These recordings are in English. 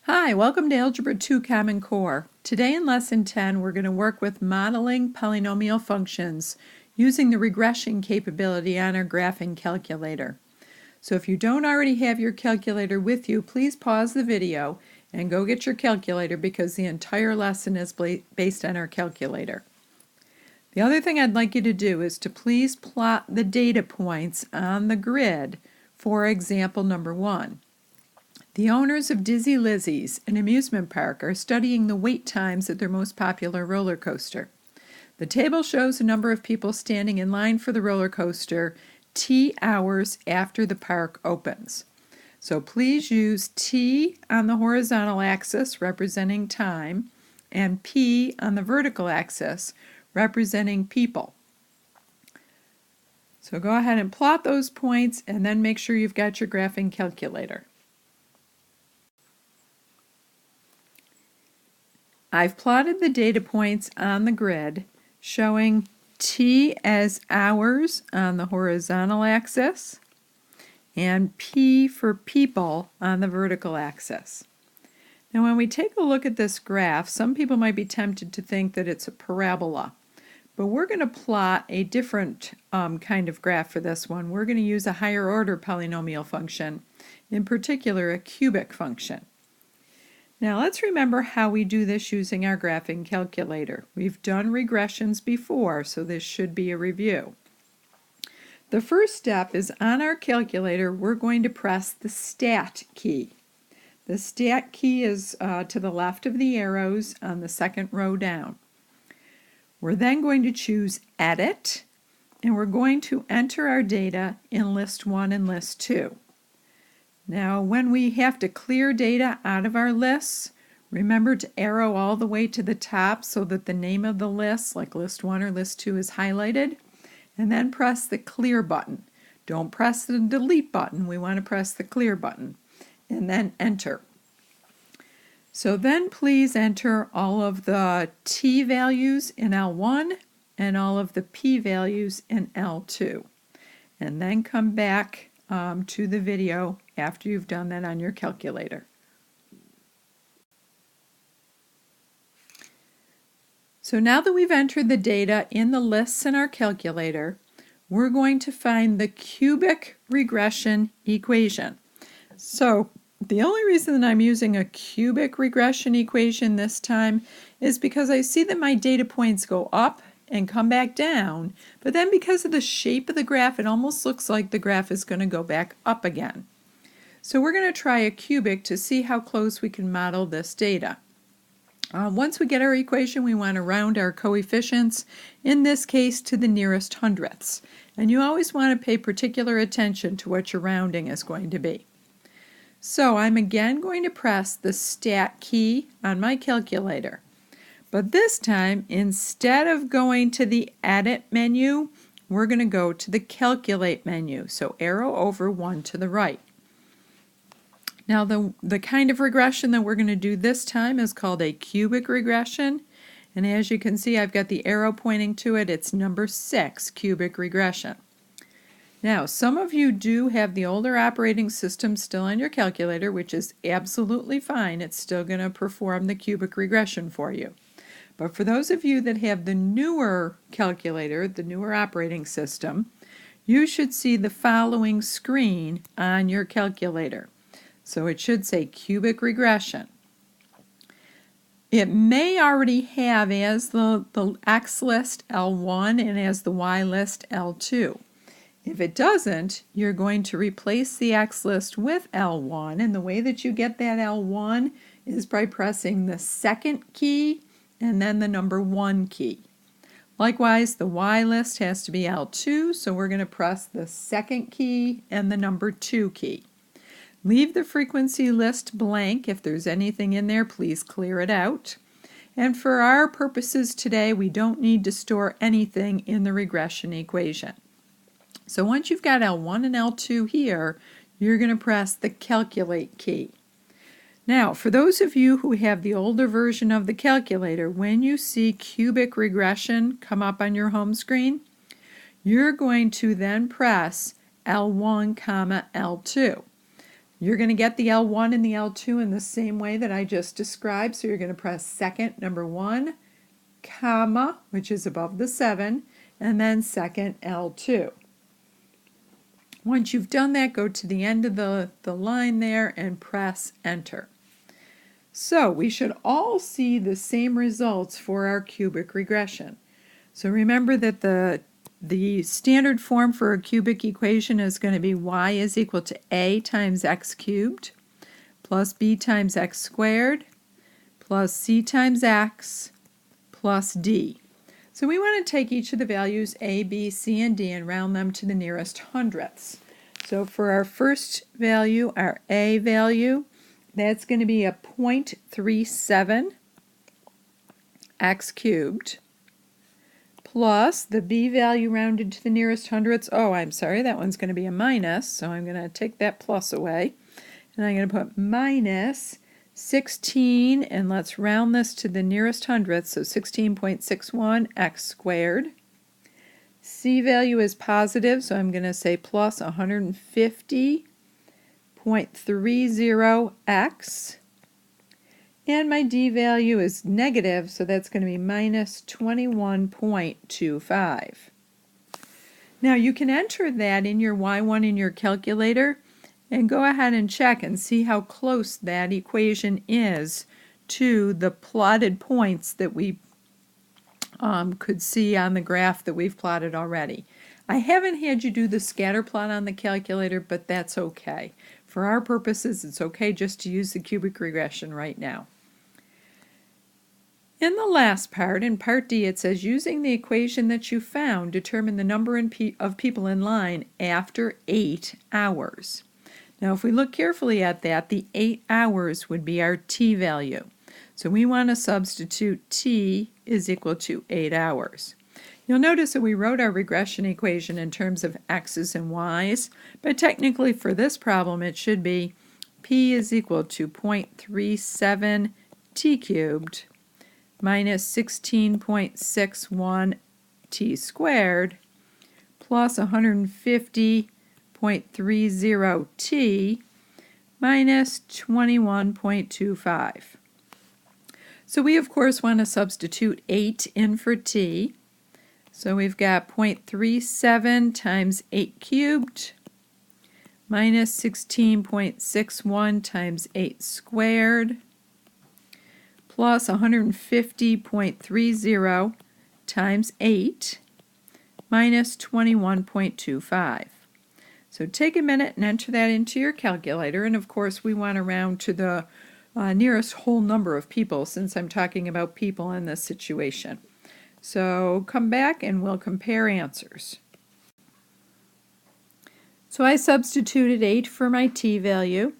Hi, welcome to Algebra 2 Common Core. Today in Lesson 10 we're going to work with modeling polynomial functions using the regression capability on our graphing calculator. So if you don't already have your calculator with you, please pause the video and go get your calculator because the entire lesson is based on our calculator. The other thing I'd like you to do is to please plot the data points on the grid for example number 1. The owners of Dizzy Lizzie's, an amusement park, are studying the wait times at their most popular roller coaster. The table shows a number of people standing in line for the roller coaster T hours after the park opens. So please use T on the horizontal axis representing time and P on the vertical axis representing people. So go ahead and plot those points and then make sure you've got your graphing calculator. I've plotted the data points on the grid showing T as hours on the horizontal axis and P for people on the vertical axis. Now when we take a look at this graph, some people might be tempted to think that it's a parabola, but we're going to plot a different kind of graph for this one. We're going to use a higher order polynomial function, in particular a cubic function. Now let's remember how we do this using our graphing calculator. We've done regressions before, so this should be a review. The first step is on our calculator, we're going to press the Stat key. The Stat key is to the left of the arrows on the second row down. We're then going to choose Edit, and we're going to enter our data in List 1 and List 2. Now, when we have to clear data out of our lists, remember to arrow all the way to the top so that the name of the list, like List 1 or List 2, is highlighted, and then press the Clear button. Don't press the Delete button, we want to press the Clear button, and then Enter. So then please enter all of the T values in L1 and all of the P values in L2, and then come back to the video after you've done that on your calculator. So now that we've entered the data in the lists in our calculator, we're going to find the cubic regression equation. So the only reason that I'm using a cubic regression equation this time is because I see that my data points go up and come back down, but then because of the shape of the graph, it almost looks like the graph is going to go back up again. So we're going to try a cubic to see how close we can model this data. Once we get our equation, we want to round our coefficients, in this case to the nearest hundredths. And you always want to pay particular attention to what your rounding is going to be. So I'm again going to press the Stat key on my calculator. But this time, instead of going to the Edit menu, we're going to go to the Calculate menu. So arrow over one to the right. Now the kind of regression that we're going to do this time is called a cubic regression. And as you can see, I've got the arrow pointing to it. It's number 6, cubic regression. Now, some of you do have the older operating system still on your calculator, which is absolutely fine. It's still going to perform the cubic regression for you. But for those of you that have the newer calculator, the newer operating system, you should see the following screen on your calculator. So it should say cubic regression. It may already have as the X list L1 and as the Y list L2. If it doesn't, you're going to replace the X list with L1, and the way that you get that L1 is by pressing the second key and then the number 1 key. Likewise, the Y list has to be L2, so we're going to press the second key and the number 2 key. Leave the frequency list blank. If there's anything in there, please clear it out. And for our purposes today, we don't need to store anything in the regression equation. So once you've got L1 and L2 here, you're going to press the Calculate key. Now, for those of you who have the older version of the calculator, when you see cubic regression come up on your home screen, you're going to then press L1, L2. You're going to get the L1 and the L2 in the same way that I just described. So you're going to press second number 1, comma, which is above the 7, and then second L2. Once you've done that, go to the end of the line there and press enter. So we should all see the same results for our cubic regression. So remember that the standard form for a cubic equation is going to be y is equal to a times x cubed plus b times x squared plus c times x plus d. So we want to take each of the values a, b, c, and d and round them to the nearest hundredths. So for our first value, our a value, that's going to be a 0.37 x cubed plus the b value rounded to the nearest hundredths. Oh, I'm sorry, that one's going to be a minus, so I'm going to take that plus away. And I'm going to put minus 16, and let's round this to the nearest hundredth, so 16.61 x squared. C value is positive, so I'm going to say plus 150.30 x. And my d value is negative, so that's going to be minus 21.25. Now you can enter that in your y1 in your calculator, and go ahead and check and see how close that equation is to the plotted points that we could see on the graph that we've plotted already. I haven't had you do the scatter plot on the calculator, but that's okay. For our purposes, it's okay just to use the cubic regression right now. In the last part, in part D, it says using the equation that you found, determine the number of people in line after 8 hours. Now, if we look carefully at that, the 8 hours would be our t value. So we want to substitute t is equal to 8 hours. You'll notice that we wrote our regression equation in terms of x's and y's, but technically for this problem it should be p is equal to 0.37 t cubed minus 16.61 t squared plus 150.30 t minus 21.25. So we of course want to substitute 8 in for t. So we've got 0.37 times 8 cubed minus 16.61 times 8 squared plus 150.30 times 8 minus 21.25. So take a minute and enter that into your calculator, and of course we want to round to the nearest whole number of people since I'm talking about people in this situation. So come back and we'll compare answers. So I substituted 8 for my t value,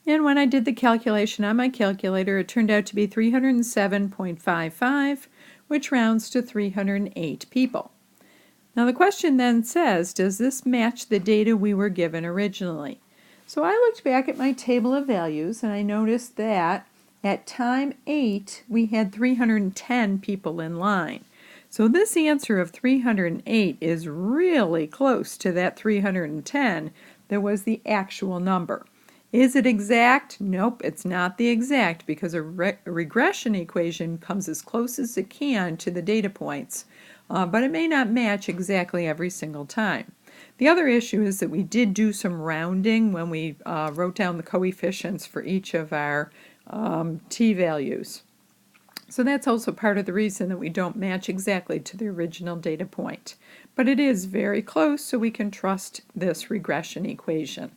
and when I did the calculation on my calculator it turned out to be 307.55, which rounds to 308 people. Now the question then says, does this match the data we were given originally? So I looked back at my table of values and I noticed that at time 8 we had 310 people in line. So this answer of 308 is really close to that 310 that was the actual number. Is it exact? Nope, it's not the exact because a regression equation comes as close as it can to the data points, but it may not match exactly every single time. The other issue is that we did do some rounding when we wrote down the coefficients for each of our t values. So that's also part of the reason that we don't match exactly to the original data point. But it is very close, so we can trust this regression equation.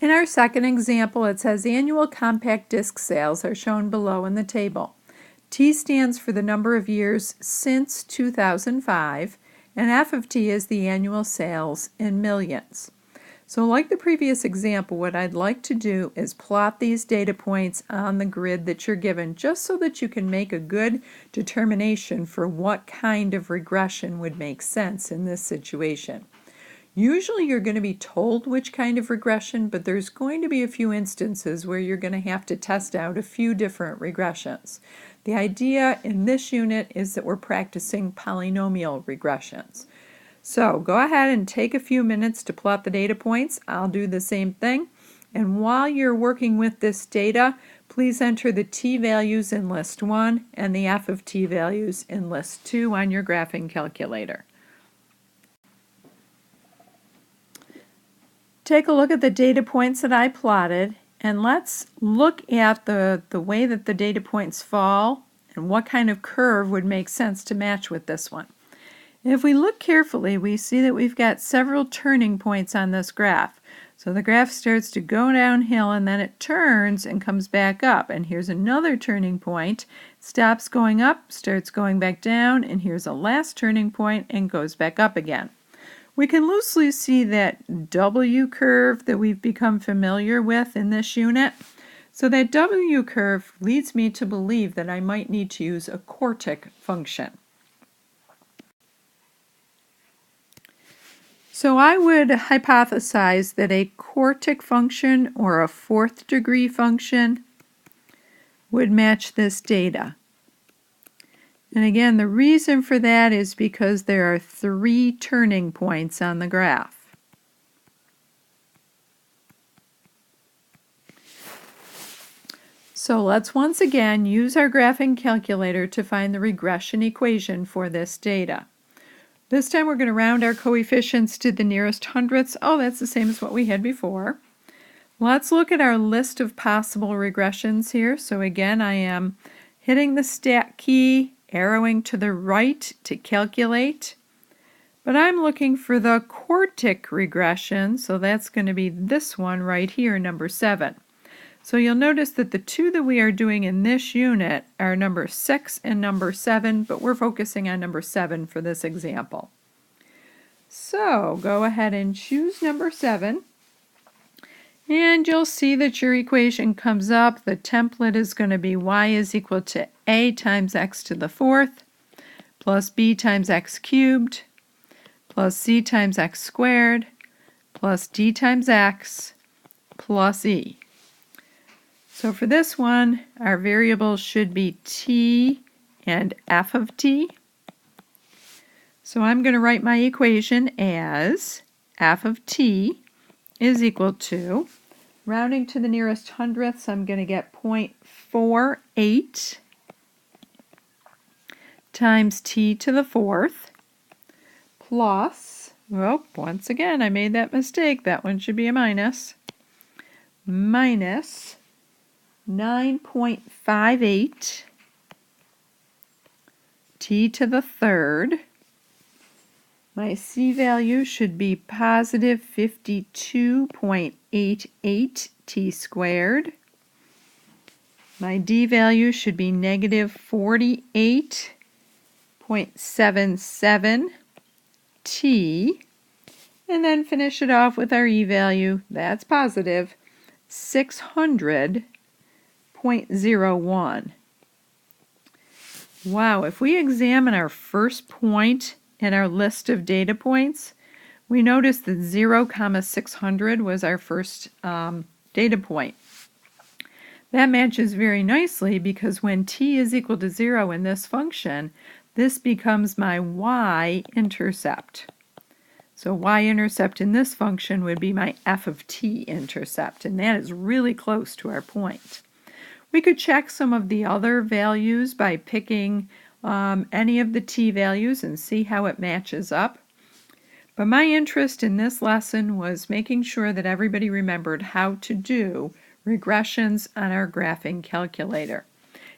In our second example, it says annual compact disc sales are shown below in the table. T stands for the number of years since 2005, and F of T is the annual sales in millions. So like the previous example, what I'd like to do is plot these data points on the grid that you're given, just so that you can make a good determination for what kind of regression would make sense in this situation. Usually you're going to be told which kind of regression, but there's going to be a few instances where you're going to have to test out a few different regressions. The idea in this unit is that we're practicing polynomial regressions. So go ahead and take a few minutes to plot the data points. I'll do the same thing. And while you're working with this data, please enter the t-values in list 1 and the f of t-values in list 2 on your graphing calculator. Take a look at the data points that I plotted, and let's look at the way that the data points fall and what kind of curve would make sense to match with this one. If we look carefully, we see that we've got several turning points on this graph. So the graph starts to go downhill and then it turns and comes back up. And here's another turning point, stops going up, starts going back down, and here's a last turning point and goes back up again. We can loosely see that W curve that we've become familiar with in this unit. So that W curve leads me to believe that I might need to use a quartic function. So I would hypothesize that a quartic function or a fourth degree function would match this data. And again, the reason for that is because there are 3 turning points on the graph. So let's once again use our graphing calculator to find the regression equation for this data. This time we're going to round our coefficients to the nearest hundredths. Oh, that's the same as what we had before. Let's look at our list of possible regressions here. So again, I am hitting the stat key, arrowing to the right to calculate. But I'm looking for the quartic regression, so that's going to be this one right here, number 7. So you'll notice that the 2 that we are doing in this unit are number 6 and number 7, but we're focusing on number 7 for this example. So go ahead and choose number 7, and you'll see that your equation comes up. The template is going to be y is equal to a times x to the 4th plus b times x cubed plus c times x squared plus d times x plus e. So for this one, our variables should be t and f of t. So I'm going to write my equation as f of t is equal to, rounding to the nearest hundredths, I'm going to get 0.48 times t to the 4th plus, well, once again, I made that mistake. That one should be a minus 9.58 t to the 3rd. My c value should be positive 52.88 t squared. My d value should be negative 48.77 t. And then finish it off with our e value. That's positive 600.01. Wow, if we examine our first point in our list of data points, we notice that 0, 600 was our first data point. That matches very nicely because when t is equal to 0 in this function, this becomes my y-intercept. So y-intercept in this function would be my f of t intercept, and that is really close to our point. We could check some of the other values by picking any of the t values and see how it matches up. But my interest in this lesson was making sure that everybody remembered how to do regressions on our graphing calculator.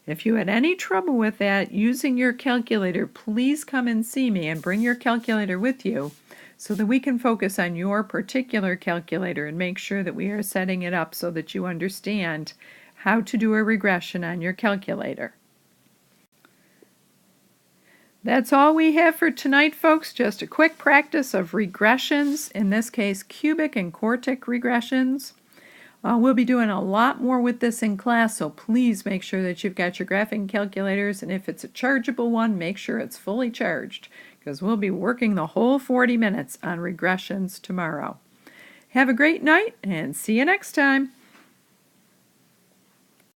If you had any trouble with that using your calculator, please come and see me and bring your calculator with you so that we can focus on your particular calculator and make sure that we are setting it up so that you understand how to do a regression on your calculator. That's all we have for tonight, folks. Just a quick practice of regressions, in this case cubic and quartic regressions. We'll be doing a lot more with this in class, so please make sure that you've got your graphing calculators, and if it's a chargeable one, make sure it's fully charged, because we'll be working the whole 40 minutes on regressions tomorrow. Have a great night, and see you next time.